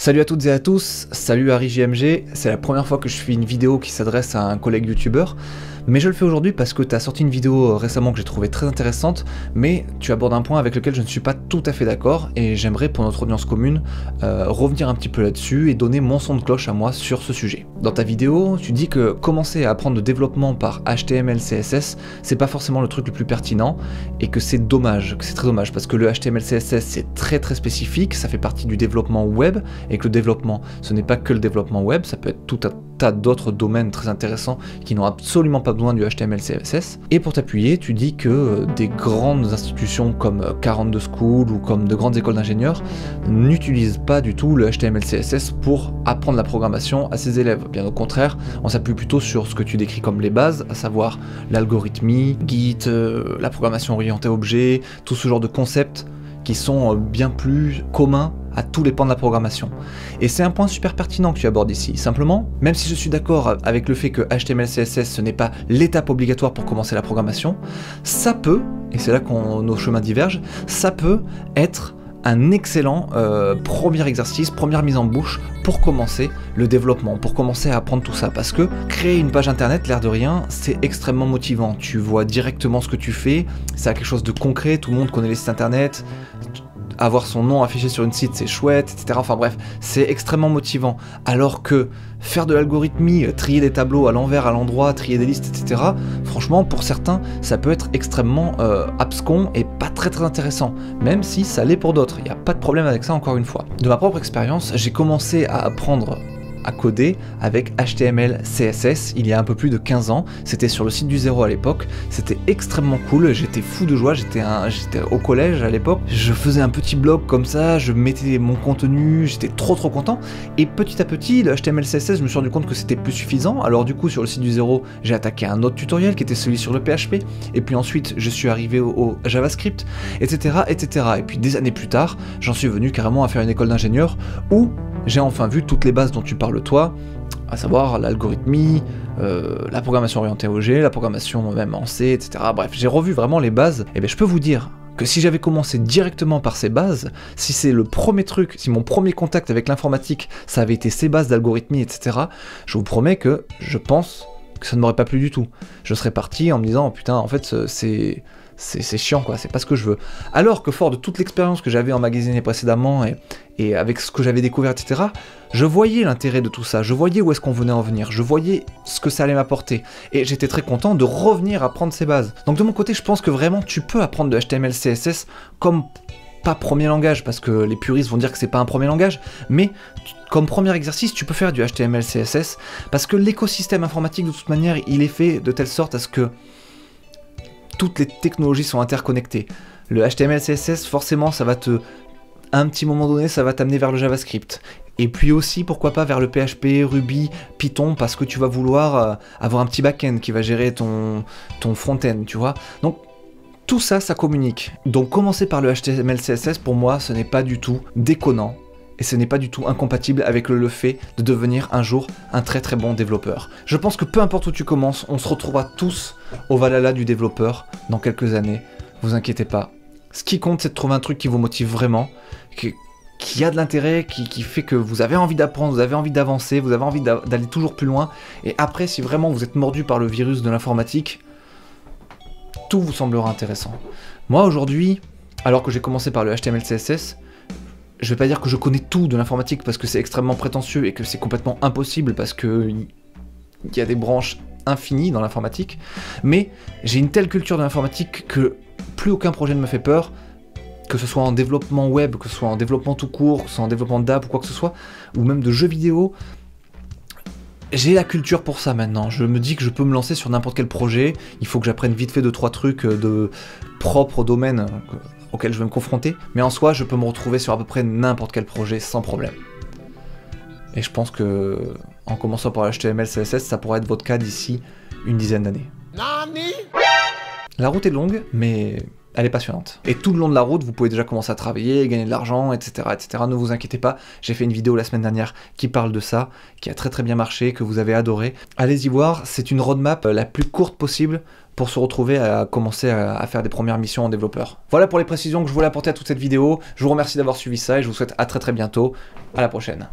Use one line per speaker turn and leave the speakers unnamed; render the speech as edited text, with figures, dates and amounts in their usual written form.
Salut à toutes et à tous, salut Harry JMG, c'est la première fois que je fais une vidéo qui s'adresse à un collègue youtubeur, mais je le fais aujourd'hui parce que tu as sorti une vidéo récemment que j'ai trouvée très intéressante, mais tu abordes un point avec lequel je ne suis pas tout à fait d'accord, et j'aimerais pour notre audience commune revenir un petit peu là-dessus et donner mon son de cloche à moi sur ce sujet. Dans ta vidéo, tu dis que commencer à apprendre le développement par HTML, CSS, c'est pas forcément le truc le plus pertinent, et que c'est dommage, que c'est très dommage, parce que le HTML, CSS c'est très spécifique, ça fait partie du développement web, et que le développement, ce n'est pas que le développement web, ça peut être tout un tas d'autres domaines très intéressants qui n'ont absolument pas besoin du HTML, CSS. Et pour t'appuyer, tu dis que des grandes institutions comme 42 School ou comme de grandes écoles d'ingénieurs n'utilisent pas du tout le HTML, CSS pour apprendre la programmation à ses élèves. Bien au contraire, on s'appuie plutôt sur ce que tu décris comme les bases, à savoir l'algorithmie, Git, la programmation orientée objet, tout ce genre de concepts qui sont bien plus communs à tous les pans de la programmation. Et c'est un point super pertinent que tu abordes ici. Simplement, même si je suis d'accord avec le fait que HTML, CSS ce n'est pas l'étape obligatoire pour commencer la programmation, ça peut, et c'est là que nos chemins divergent, ça peut être un excellent premier exercice, première mise en bouche pour commencer le développement, pour commencer à apprendre tout ça. Parce que créer une page internet, l'air de rien, c'est extrêmement motivant. Tu vois directement ce que tu fais, c'est quelque chose de concret, tout le monde connaît les sites internet, avoir son nom affiché sur une site c'est chouette, etc. Enfin bref, c'est extrêmement motivant. Alors que faire de l'algorithmie, trier des tableaux à l'envers, à l'endroit, trier des listes, etc. Franchement, pour certains, ça peut être extrêmement abscon et pas très intéressant. Même si ça l'est pour d'autres, il n'y a pas de problème avec ça encore une fois. De ma propre expérience, j'ai commencé à apprendre à coder avec HTML, CSS il y a un peu plus de 15 ans, c'était sur le site du Zéro à l'époque, c'était extrêmement cool, j'étais fou de joie, j'étais au collège à l'époque, je faisais un petit blog comme ça, je mettais mon contenu, j'étais trop content, et petit à petit, le HTML, CSS, je me suis rendu compte que c'était plus suffisant, alors du coup sur le site du Zéro, j'ai attaqué un autre tutoriel qui était celui sur le PHP, et puis ensuite je suis arrivé au JavaScript, etc. Et puis des années plus tard, j'en suis venu carrément à faire une école d'ingénieur où j'ai enfin vu toutes les bases dont tu parles toi, à savoir l'algorithmie, la programmation orientée objet, la programmation même en C, etc. Bref, j'ai revu vraiment les bases, et bien je peux vous dire que si j'avais commencé directement par ces bases, si c'est le premier truc, si mon premier contact avec l'informatique, ça avait été ces bases d'algorithmie, etc., je vous promets que je pense que ça ne m'aurait pas plu du tout. Je serais parti en me disant, oh, putain, en fait, c'est chiant quoi, c'est pas ce que je veux. Alors que fort de toute l'expérience que j'avais emmagasinée précédemment et avec ce que j'avais découvert, etc., je voyais l'intérêt de tout ça, je voyais où est-ce qu'on venait en venir, je voyais ce que ça allait m'apporter, et j'étais très content de revenir apprendre ces bases. Donc de mon côté, je pense que vraiment tu peux apprendre de HTML, CSS comme pas premier langage, parce que les puristes vont dire que c'est pas un premier langage, mais comme premier exercice, tu peux faire du HTML, CSS, parce que l'écosystème informatique de toute manière, il est fait de telle sorte à ce que toutes les technologies sont interconnectées. Le HTML, CSS, forcément, ça va à un petit moment donné, ça va t'amener vers le JavaScript. Et puis aussi, pourquoi pas, vers le PHP, Ruby, Python, parce que tu vas vouloir avoir un petit back-end qui va gérer ton front-end, tu vois. Donc, tout ça, ça communique. Donc, commencer par le HTML, CSS, pour moi, ce n'est pas du tout déconnant. Et ce n'est pas du tout incompatible avec le fait de devenir un jour un très bon développeur. Je pense que peu importe où tu commences, on se retrouvera tous au Valhalla du développeur dans quelques années. Vous inquiétez pas. Ce qui compte, c'est de trouver un truc qui vous motive vraiment, qui a de l'intérêt, qui fait que vous avez envie d'apprendre, vous avez envie d'avancer, vous avez envie d'aller toujours plus loin. Et après, si vraiment vous êtes mordu par le virus de l'informatique, tout vous semblera intéressant. Moi aujourd'hui, alors que j'ai commencé par le HTML, CSS, je vais pas dire que je connais tout de l'informatique parce que c'est extrêmement prétentieux et que c'est complètement impossible parce que il y a des branches infinies dans l'informatique, mais j'ai une telle culture de l'informatique que plus aucun projet ne me fait peur, que ce soit en développement web, que ce soit en développement tout court, que ce soit en développement d'app ou quoi que ce soit, ou même de jeux vidéo. J'ai la culture pour ça maintenant, je me dis que je peux me lancer sur n'importe quel projet, il faut que j'apprenne vite fait 2-3 trucs de propre au domaine auquel je vais me confronter, mais en soi, je peux me retrouver sur à peu près n'importe quel projet sans problème. Et je pense que, en commençant par HTML, CSS, ça pourrait être votre cas d'ici une dizaine d'années. La route est longue, mais elle est passionnante. Et tout le long de la route, vous pouvez déjà commencer à travailler, gagner de l'argent, etc., etc. Ne vous inquiétez pas, j'ai fait une vidéo la semaine dernière qui parle de ça, qui a très bien marché, que vous avez adoré. Allez-y voir, c'est une roadmap la plus courte possible pour se retrouver à commencer à faire des premières missions en développeur. Voilà pour les précisions que je voulais apporter à toute cette vidéo. Je vous remercie d'avoir suivi ça et je vous souhaite à très bientôt. À la prochaine.